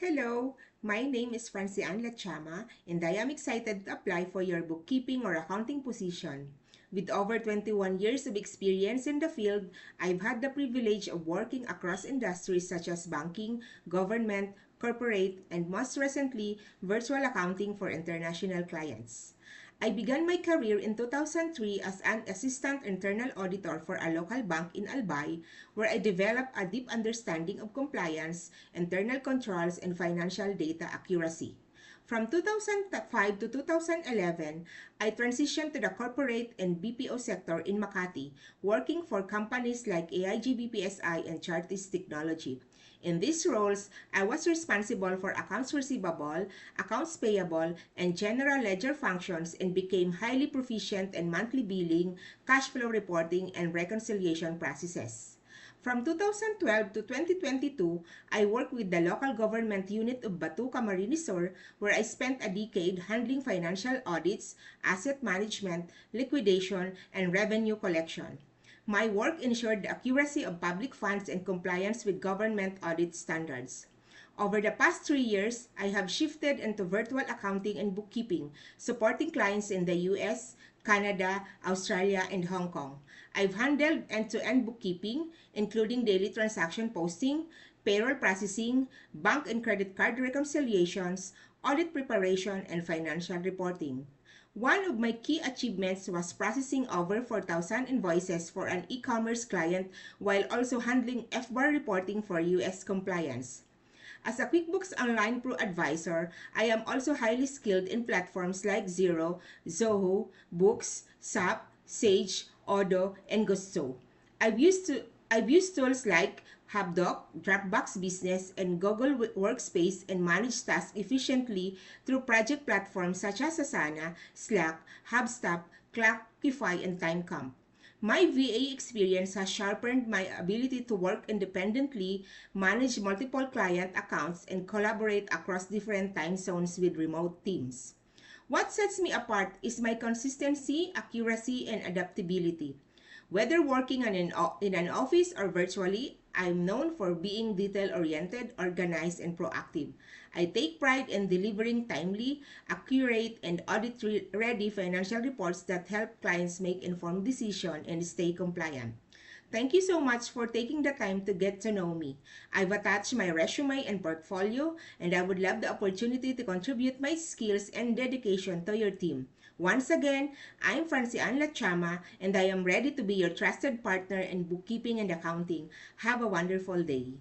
Hello, my name is Francianne Lachama and I am excited to apply for your bookkeeping or accounting position. With over 21 years of experience in the field, I've had the privilege of working across industries such as banking, government, corporate, and most recently, virtual accounting for international clients. I began my career in 2003 as an assistant internal auditor for a local bank in Albay, where I developed a deep understanding of compliance, internal controls, and financial data accuracy. From 2005 to 2011, I transitioned to the corporate and BPO sector in Makati, working for companies like AIG BPSI and Chartis Technology. In these roles, I was responsible for accounts receivable, accounts payable, and general ledger functions and became highly proficient in monthly billing, cash flow reporting, and reconciliation processes. From 2012 to 2022, I worked with the local government unit of Batu Camarines Sur, where I spent a decade handling financial audits, asset management, liquidation, and revenue collection. My work ensured the accuracy of public funds and compliance with government audit standards. Over the past 3 years, I have shifted into virtual accounting and bookkeeping, supporting clients in the US, Canada, Australia, and Hong Kong. I've handled end-to-end bookkeeping, including daily transaction posting, payroll processing, bank and credit card reconciliations, audit preparation, and financial reporting. One of my key achievements was processing over 4,000 invoices for an e-commerce client while also handling FBAR reporting for US compliance. As a QuickBooks Online Pro Advisor, I am also highly skilled in platforms like Xero, Zoho, Books, SAP, Sage, Odoo, and Gusto. I've used tools like HubDoc, Dropbox Business, and Google Workspace and manage tasks efficiently through project platforms such as Asana, Slack, HubSpot, Clockify, and TimeCamp. My VA experience has sharpened my ability to work independently, manage multiple client accounts, and collaborate across different time zones with remote teams. What sets me apart is my consistency, accuracy, and adaptability. Whether working in an office or virtually, I'm known for being detail-oriented, organized, and proactive. I take pride in delivering timely, accurate, and audit-ready financial reports that help clients make informed decisions and stay compliant. Thank you so much for taking the time to get to know me. I've attached my resume and portfolio, and I would love the opportunity to contribute my skills and dedication to your team. Once again, I'm Francianne Lachama, and I am ready to be your trusted partner in bookkeeping and accounting. Have a wonderful day.